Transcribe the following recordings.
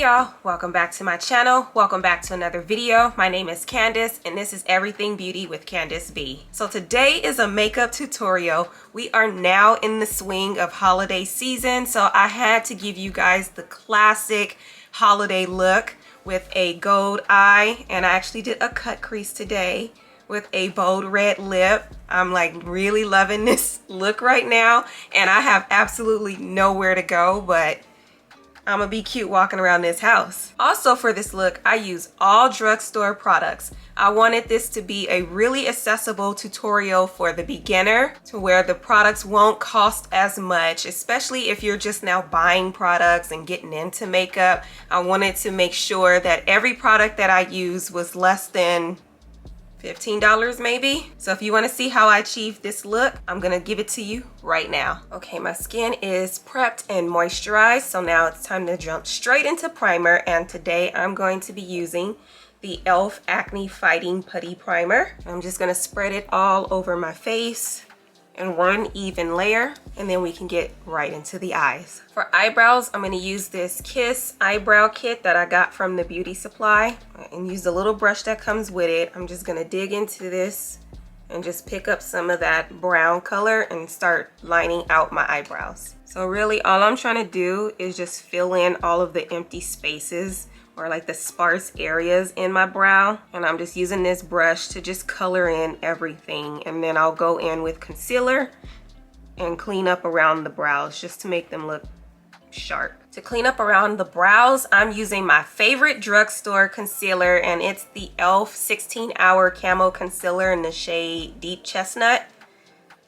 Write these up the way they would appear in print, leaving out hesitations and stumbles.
y'all, welcome back to my channel. Welcome back to another video. My name is Candice and this is Everything Beauty with Candice B. So today is a makeup tutorial. We are now in the swing of holiday season, so I had to give you guys the classic holiday look with a gold eye, and I actually did a cut crease today with a bold red lip. I'm like really loving this look right now, and I have absolutely nowhere to go, but I'm gonna be cute walking around this house. Also for this look, I use all drugstore products. I wanted this to be a really accessible tutorial for the beginner, to where the products won't cost as much, especially if you're just now buying products and getting into makeup. I wanted to make sure that every product that I use was less than $15 maybe. So if you want to see how I achieve this look, I'm gonna give it to you right now. Okay, my skin is prepped and moisturized, so now it's time to jump straight into primer, and today I'm going to be using the e.l.f. Acne Fighting Putty Primer. I'm just gonna spread it all over my face in one even layer, and then we can get right into the eyes. For eyebrows, I'm gonna use this Kiss eyebrow kit that I got from the beauty supply, and use the little brush that comes with it. I'm just gonna dig into this and just pick up some of that brown color and start lining out my eyebrows. So really all I'm trying to do is just fill in all of the empty spaces, or like the sparse areas in my brow, and I'm just using this brush to just color in everything, and then I'll go in with concealer and clean up around the brows just to make them look sharp. To clean up around the brows, I'm using my favorite drugstore concealer, and it's the e.l.f. 16-Hour Camo Concealer in the shade Deep Chestnut.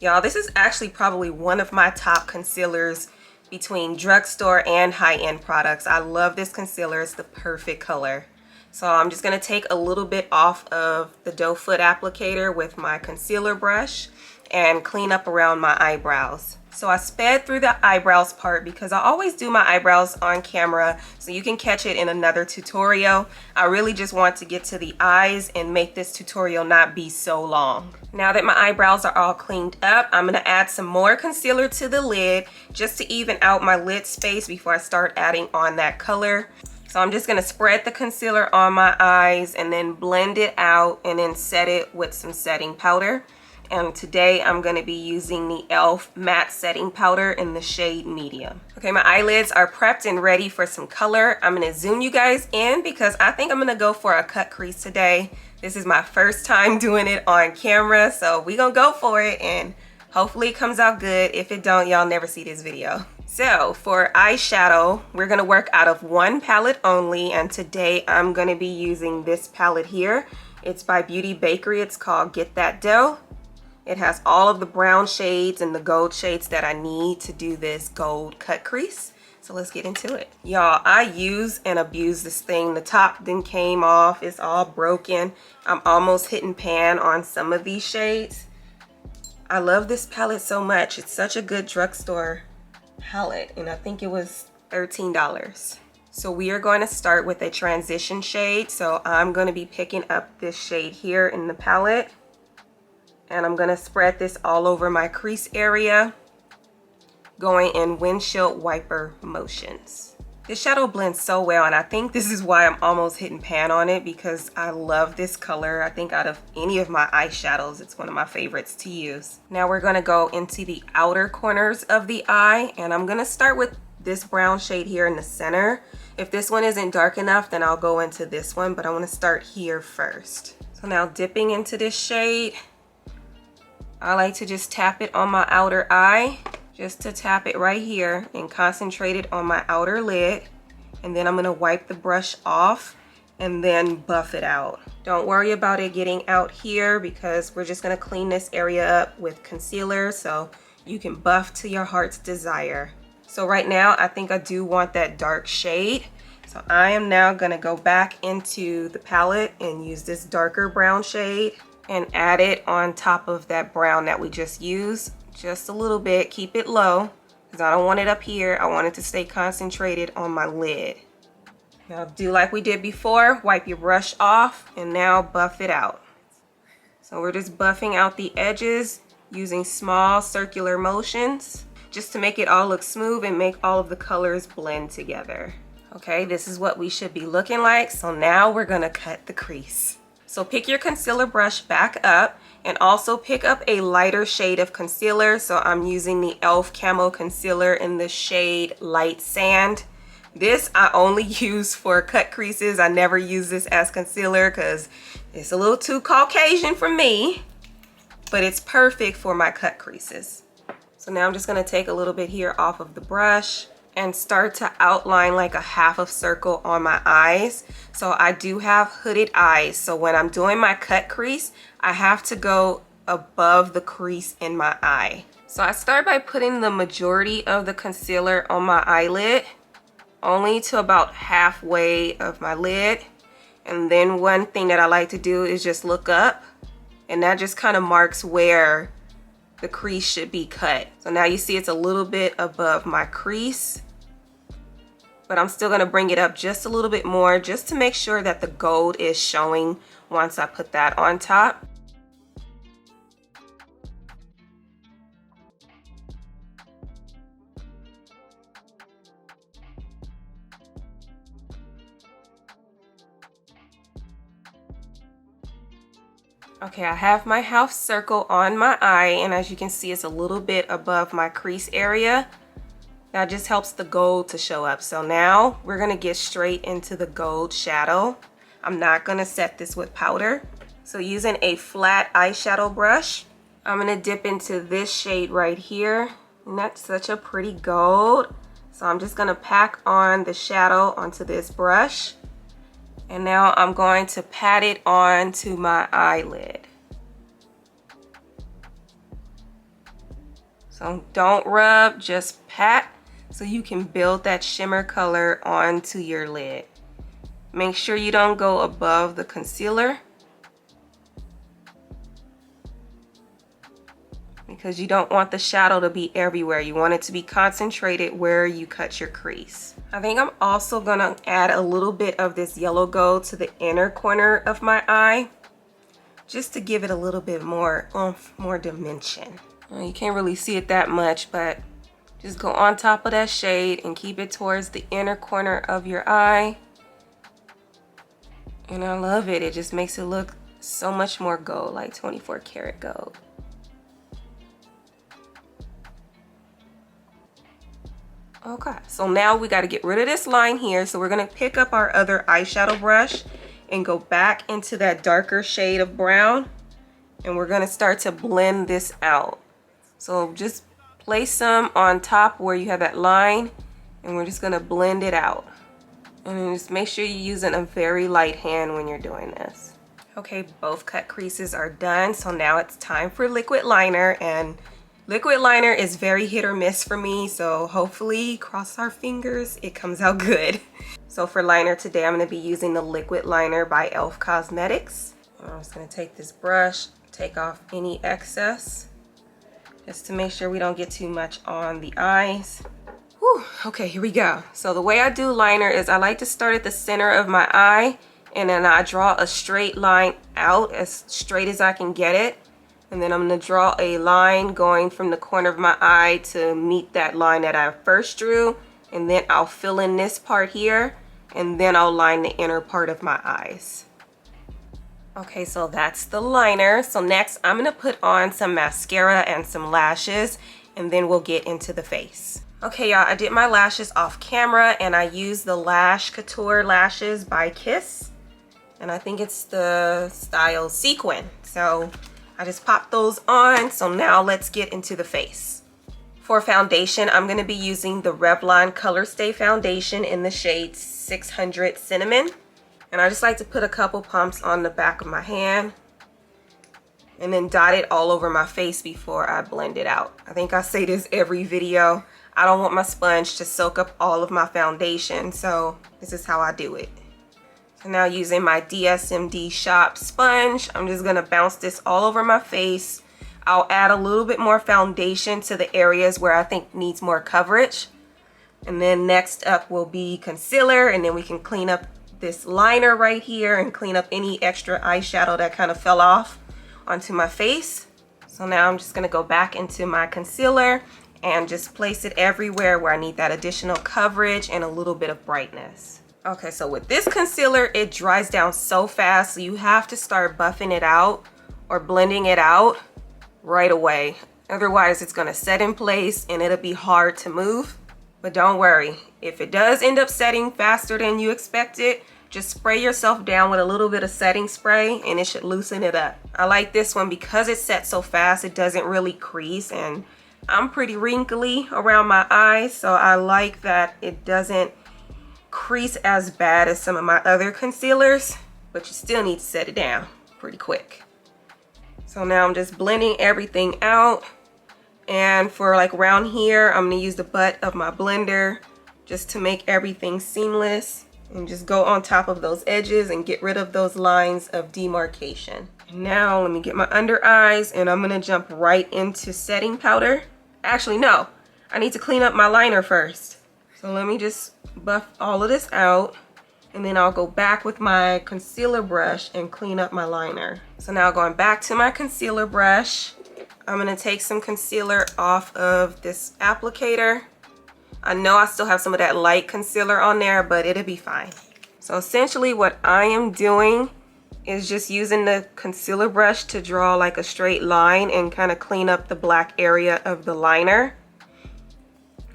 Y'all, this is actually probably one of my top concealers between drugstore and high-end products. I love this concealer. It's the perfect color. So I'm just gonna take a little bit off of the doe foot applicator with my concealer brush and clean up around my eyebrows. So I sped through the eyebrows part because I always do my eyebrows on camera, so you can catch it in another tutorial. I really just want to get to the eyes and make this tutorial not be so long. Now that my eyebrows are all cleaned up, I'm gonna add some more concealer to the lid just to even out my lid space before I start adding on that color. So I'm just gonna spread the concealer on my eyes and then blend it out and then set it with some setting powder. And today I'm gonna be using the e.l.f. matte setting powder in the shade medium. Okay, my eyelids are prepped and ready for some color. I'm gonna zoom you guys in because I think I'm gonna go for a cut crease today. This is my first time doing it on camera, so we gonna go for it, and hopefully it comes out good. If it don't, y'all never see this video. So for eyeshadow, we're gonna work out of one palette only, and today I'm gonna be using this palette here. It's by Bakerie. It's called Get That Dough. It has all of the brown shades and the gold shades that I need to do this gold cut crease. So let's get into it. Y'all, I use and abuse this thing. The top then came off. It's all broken. I'm almost hitting pan on some of these shades. I love this palette so much. It's such a good drugstore palette, and I think it was $13. So we are going to start with a transition shade. So I'm going to be picking up this shade here in the palette, and I'm gonna spread this all over my crease area, going in windshield wiper motions. This shadow blends so well, and I think this is why I'm almost hitting pan on it, because I love this color. I think out of any of my eyeshadows, it's one of my favorites to use. Now we're gonna go into the outer corners of the eye, and I'm gonna start with this brown shade here in the center. If this one isn't dark enough, then I'll go into this one, but I wanna start here first. So now dipping into this shade, I like to just tap it on my outer eye, just to tap it right here and concentrate it on my outer lid. And then I'm gonna wipe the brush off and then buff it out. Don't worry about it getting out here because we're just gonna clean this area up with concealer, so you can buff to your heart's desire. So right now, I think I do want that dark shade. So I am now gonna go back into the palette and use this darker brown shade and add it on top of that brown that we just used. Just a little bit, keep it low, because I don't want it up here. I want it to stay concentrated on my lid. Now do like we did before, wipe your brush off, and now buff it out. So we're just buffing out the edges using small circular motions, just to make it all look smooth and make all of the colors blend together. Okay, this is what we should be looking like. So now we're gonna cut the crease. So pick your concealer brush back up and also pick up a lighter shade of concealer. So I'm using the e.l.f. Camo Concealer in the shade Light Sand. This I only use for cut creases. I never use this as concealer because it's a little too Caucasian for me, but it's perfect for my cut creases. So now I'm just gonna take a little bit here off of the brush and start to outline like a half of circle on my eyes. So I do have hooded eyes. So when I'm doing my cut crease, I have to go above the crease in my eye. So I start by putting the majority of the concealer on my eyelid, only to about halfway of my lid. And then one thing that I like to do is just look up, and that just kind of marks where the crease should be cut. So now you see it's a little bit above my crease, but I'm still gonna bring it up just a little bit more just to make sure that the gold is showing once I put that on top. Okay, I have my half circle on my eye, and as you can see, it's a little bit above my crease area. That just helps the gold to show up. So now we're gonna get straight into the gold shadow. I'm not gonna set this with powder. So using a flat eyeshadow brush, I'm gonna dip into this shade right here. And that's such a pretty gold. So I'm just gonna pack on the shadow onto this brush. And now I'm going to pat it onto my eyelid. So don't rub, just pat so you can build that shimmer color onto your lid. Make sure you don't go above the concealer, because you don't want the shadow to be everywhere. You want it to be concentrated where you cut your crease. I think I'm also gonna add a little bit of this yellow gold to the inner corner of my eye, just to give it a little bit more oomph, more dimension. You can't really see it that much, but just go on top of that shade and keep it towards the inner corner of your eye. And I love it. It just makes it look so much more gold, like 24 karat gold. Okay, so now we got to get rid of this line here. So we're going to pick up our other eyeshadow brush and go back into that darker shade of brown. And we're going to start to blend this out. So just place some on top where you have that line, and we're just going to blend it out. And then just make sure you're using a very light hand when you're doing this. Okay, both cut creases are done. So now it's time for liquid liner, and liquid liner is very hit or miss for me, so hopefully, cross our fingers, it comes out good. So for liner today, I'm going to be using the liquid liner by e.l.f. Cosmetics. I'm just going to take this brush, take off any excess, just to make sure we don't get too much on the eyes. Whew, okay, here we go. So the way I do liner is I like to start at the center of my eye, and then I draw a straight line out, as straight as I can get it. And then I'm going to draw a line going from the corner of my eye to meet that line that I first drew. And then I'll fill in this part here, and then I'll line the inner part of my eyes. Okay, so that's the liner. So next I'm going to put on some mascara and some lashes, and then we'll get into the face. Okay, y'all, I did my lashes off camera, and I used the Lash Couture lashes by Kiss. And I think it's the style Sequin. So I just popped those on. So now let's get into the face. For foundation, I'm going to be using the Revlon Color Stay Foundation in the shade 600 Cinnamon. And I just like to put a couple pumps on the back of my hand and then dot it all over my face before I blend it out. I think I say this every video. I don't want my sponge to soak up all of my foundation, so this is how I do it. So now using my DSMD Shop sponge, I'm just gonna bounce this all over my face. I'll add a little bit more foundation to the areas where I think needs more coverage. And then next up will be concealer, and then we can clean up this liner right here and clean up any extra eyeshadow that kind of fell off onto my face. So now I'm just gonna go back into my concealer and just place it everywhere where I need that additional coverage and a little bit of brightness. Okay, so with this concealer, it dries down so fast, so you have to start buffing it out or blending it out right away. Otherwise, it's gonna set in place and it'll be hard to move. But don't worry, if it does end up setting faster than you expected, just spray yourself down with a little bit of setting spray and it should loosen it up. I like this one because it sets so fast, it doesn't really crease, and I'm pretty wrinkly around my eyes, so I like that it doesn't crease as bad as some of my other concealers, but you still need to set it down pretty quick. So now I'm just blending everything out, and for like around here, I'm gonna use the butt of my blender just to make everything seamless, and just go on top of those edges and get rid of those lines of demarcation. Now let me get my under eyes, and I'm gonna jump right into setting powder. Actually, no, I need to clean up my liner first. So let me just buff all of this out, and then I'll go back with my concealer brush and clean up my liner. So now going back to my concealer brush, I'm gonna take some concealer off of this applicator. I know I still have some of that light concealer on there, but it'll be fine. So essentially what I am doing is just using the concealer brush to draw like a straight line and kind of clean up the black area of the liner,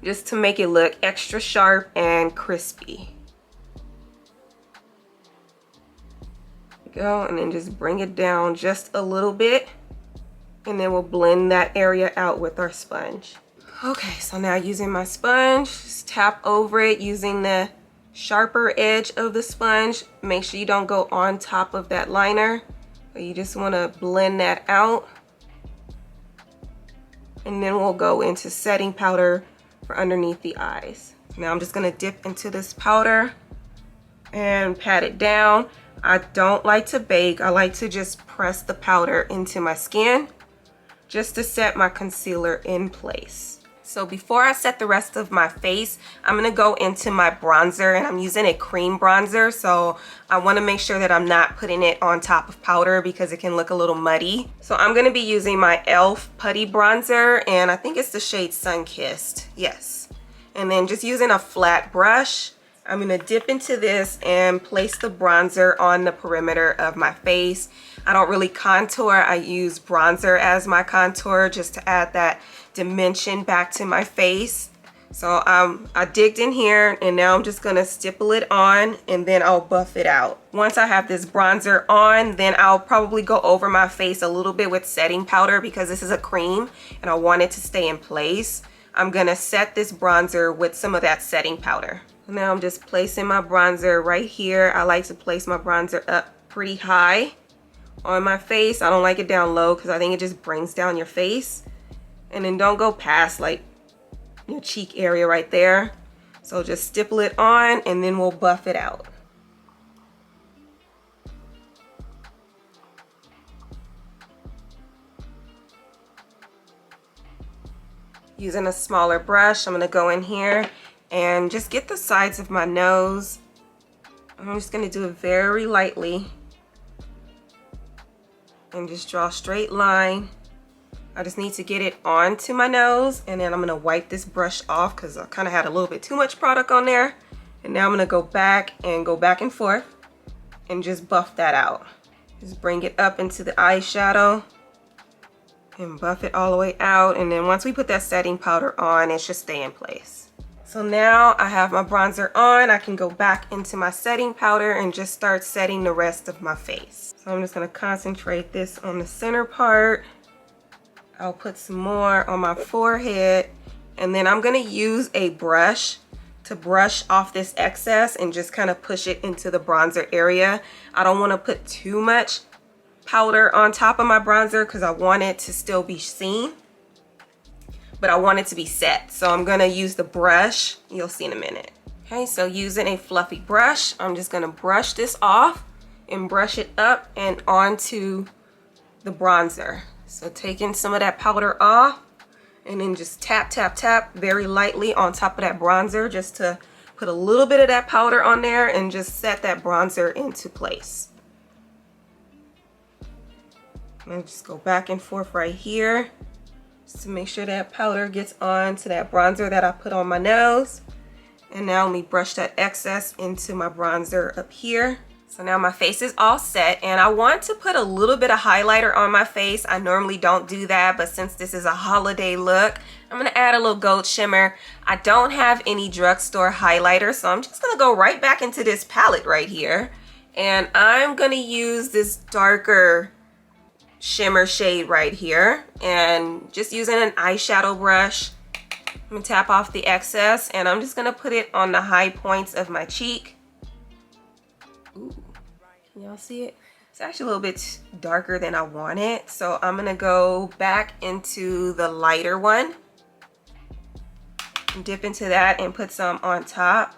just to make it look extra sharp and crispy. Go, and then just bring it down just a little bit, and then we'll blend that area out with our sponge. Okay, so now using my sponge, just tap over it using the sharper edge of the sponge. Make sure you don't go on top of that liner, but you just want to blend that out. And then we'll go into setting powder for underneath the eyes. Now I'm just going to dip into this powder and pat it down. I don't like to bake. I like to just press the powder into my skin just to set my concealer in place. So before I set the rest of my face, I'm gonna go into my bronzer, and I'm using a cream bronzer, so I wanna make sure that I'm not putting it on top of powder because it can look a little muddy. So I'm gonna be using my e.l.f. putty bronzer, and I think it's the shade Sunkissed, yes. And then just using a flat brush, I'm gonna dip into this and place the bronzer on the perimeter of my face. I don't really contour, I use bronzer as my contour just to add that dimension back to my face. So I digged in here, and now I'm just gonna stipple it on, and then I'll buff it out. Once I have this bronzer on, then I'll probably go over my face a little bit with setting powder because this is a cream and I want it to stay in place. I'm gonna set this bronzer with some of that setting powder. Now I'm just placing my bronzer right here. I like to place my bronzer up pretty high on my face. I don't like it down low because I think it just brings down your face. And then don't go past like your cheek area right there. So just stipple it on, and then we'll buff it out. Using a smaller brush, I'm gonna go in here and just get the sides of my nose. I'm just gonna do it very lightly and just draw a straight line. I just need to get it onto my nose, and then I'm gonna wipe this brush off because I kind of had a little bit too much product on there. And now I'm gonna go back and forth and just buff that out. Just bring it up into the eyeshadow and buff it all the way out. And then once we put that setting powder on, it should stay in place. So now I have my bronzer on, I can go back into my setting powder and just start setting the rest of my face. So I'm just gonna concentrate this on the center part. I'll put some more on my forehead, and then I'm gonna use a brush to brush off this excess and just kind of push it into the bronzer area. I don't want to put too much powder on top of my bronzer because I want it to still be seen, but I want it to be set. So I'm gonna use the brush. You'll see in a minute. Okay, so using a fluffy brush, I'm just gonna brush this off and brush it up and onto the bronzer. So taking some of that powder off, and then just tap, tap, tap very lightly on top of that bronzer just to put a little bit of that powder on there and just set that bronzer into place. And just go back and forth right here just to make sure that powder gets on to that bronzer that I put on my nose. And now let me brush that excess into my bronzer up here. So now my face is all set, and I want to put a little bit of highlighter on my face. I normally don't do that, but since this is a holiday look, I'm gonna add a little gold shimmer. I don't have any drugstore highlighter, so I'm just gonna go right back into this palette right here. And I'm gonna use this darker shimmer shade right here, and just using an eyeshadow brush, I'm gonna tap off the excess, and I'm just gonna put it on the high points of my cheek. Ooh, can y'all see it? It's actually a little bit darker than I want it, so I'm gonna go back into the lighter one and dip into that and put some on top.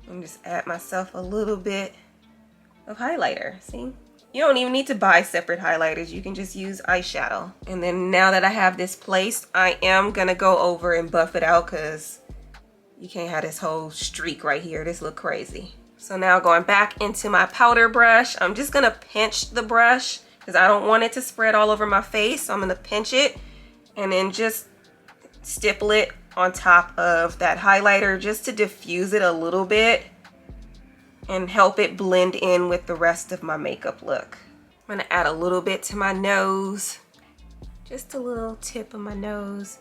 And just add myself a little bit of highlighter. See? You don't even need to buy separate highlighters. You can just use eyeshadow. And then now that I have this placed, I am gonna go over and buff it out because you can't have this whole streak right here. This look crazy. So now going back into my powder brush, I'm just gonna pinch the brush because I don't want it to spread all over my face. So I'm gonna pinch it and then just stipple it on top of that highlighter just to diffuse it a little bit and help it blend in with the rest of my makeup look. I'm gonna add a little bit to my nose, just a little tip of my nose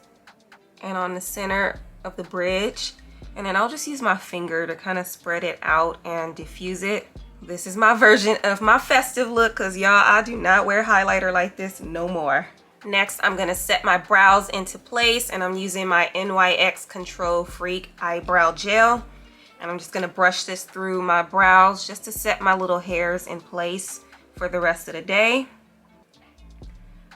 and on the center of the bridge. And then I'll just use my finger to kind of spread it out and diffuse it. This is my version of my festive look because y'all, I do not wear highlighter like this no more. Next, I'm gonna set my brows into place, and I'm using my NYX Control Freak eyebrow gel. And I'm just gonna brush this through my brows just to set my little hairs in place for the rest of the day.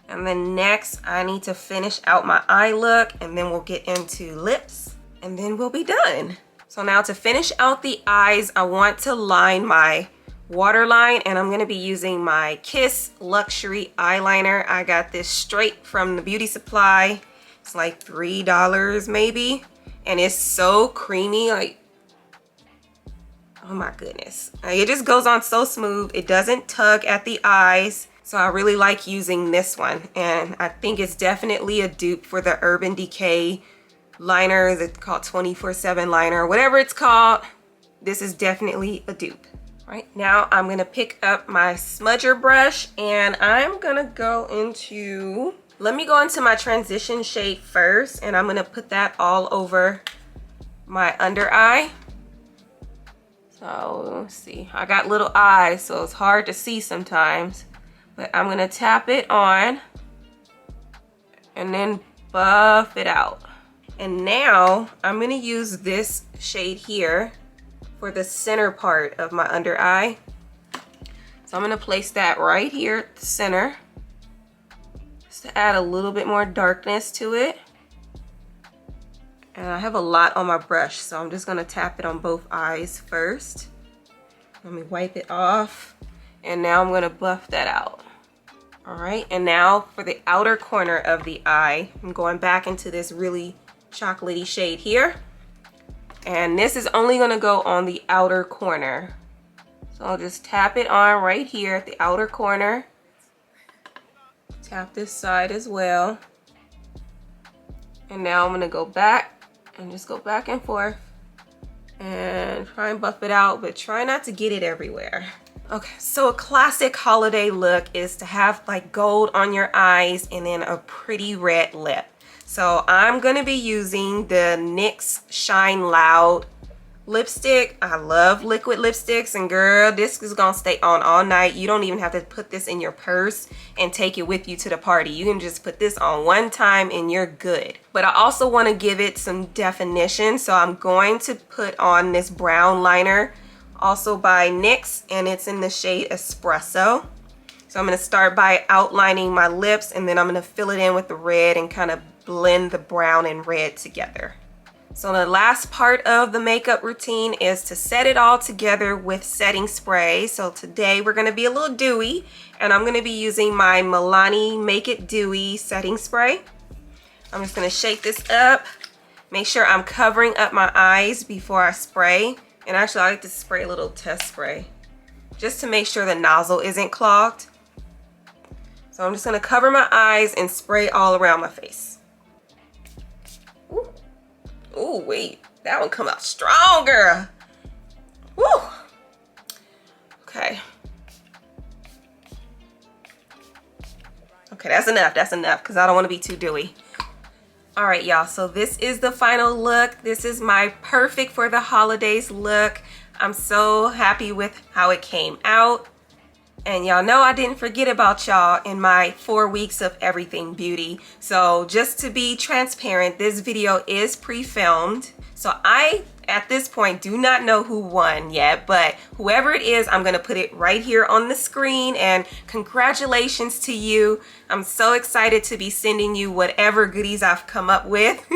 And then next, I need to finish out my eye look, and then we'll get into lips, and then we'll be done. So now to finish out the eyes, I want to line my waterline, and I'm gonna be using my Kiss Luxury Eyeliner. I got this straight from the beauty supply. It's like $3 maybe, and it's so creamy, like, oh my goodness. It just goes on so smooth. It doesn't tug at the eyes, so I really like using this one, and I think it's definitely a dupe for the Urban Decay liner that's called 24/7 liner, whatever it's called. This is definitely a dupe. Right now, I'm gonna pick up my smudger brush, and I'm gonna go into, let me go into my transition shade first, and I'm gonna put that all over my under eye. So let's see, I got little eyes, so it's hard to see sometimes, but I'm gonna tap it on and then buff it out. And now I'm gonna use this shade here for the center part of my under eye. So I'm gonna place that right here at the center just to add a little bit more darkness to it. And I have a lot on my brush, so I'm just gonna tap it on both eyes first. Let me wipe it off. And now I'm gonna buff that out. All right, and now for the outer corner of the eye, I'm going back into this really chocolatey shade here. And this is only gonna go on the outer corner. So I'll just tap it on right here at the outer corner. Tap this side as well. And now I'm gonna go back and just go back and forth and try and buff it out, but try not to get it everywhere. Okay, so a classic holiday look is to have like gold on your eyes and then a pretty red lip. So I'm gonna be using the NYX Shine Loud lipstick. I love liquid lipsticks, and girl, this is gonna stay on all night. You don't even have to put this in your purse and take it with you to the party. You can just put this on one time and you're good. But I also want to give it some definition, so I'm going to put on this brown liner, also by NYX, and it's in the shade Espresso. So I'm gonna start by outlining my lips, and then I'm gonna fill it in with the red and kind of blend the brown and red together. So the last part of the makeup routine is to set it all together with setting spray. So today we're gonna be a little dewy, and I'm gonna be using my Milani Make It Dewy setting spray. I'm just gonna shake this up, make sure I'm covering up my eyes before I spray. And actually I like to spray a little test spray just to make sure the nozzle isn't clogged. So I'm just gonna cover my eyes and spray all around my face. Ooh, ooh, wait, that one come out stronger. Woo. Okay. Okay, that's enough, because I don't want to be too dewy. All right, y'all, so this is the final look. This is my perfect for the holidays look. I'm so happy with how it came out. And y'all know I didn't forget about y'all in my 4 weeks of everything beauty. So just to be transparent, this video is pre-filmed. So I, at this point, do not know who won yet, but whoever it is, I'm gonna put it right here on the screen, and congratulations to you. I'm so excited to be sending you whatever goodies I've come up with.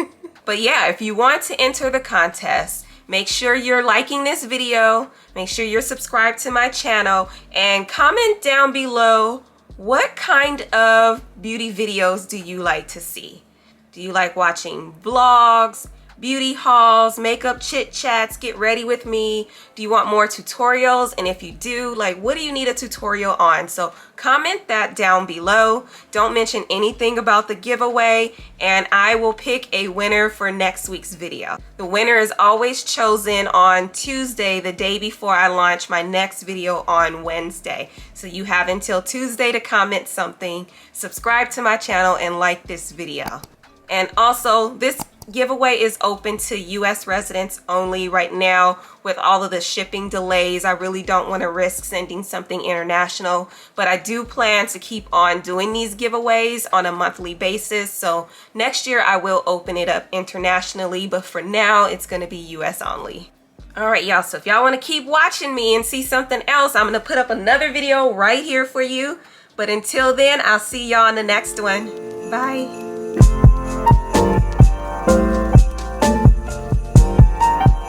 But yeah, if you want to enter the contest, make sure you're liking this video, make sure you're subscribed to my channel, and comment down below what kind of beauty videos do you like to see. Do you like watching vlogs, beauty hauls, makeup chit chats, get ready with me? Do you want more tutorials? And if you do, like, what do you need a tutorial on? So comment that down below. Don't mention anything about the giveaway, and I will pick a winner for next week's video. The winner is always chosen on Tuesday, the day before I launch my next video on Wednesday. So you have until Tuesday to comment something, subscribe to my channel, and like this video. And also, this giveaway is open to US residents only right now. With all of the shipping delays, I really don't want to risk sending something international, but I do plan to keep on doing these giveaways on a monthly basis. So next year I will open it up internationally, but for now it's going to be US only. All right, y'all, so if y'all want to keep watching me and see something else, I'm going to put up another video right here for you. But until then, I'll see y'all in the next one. Bye.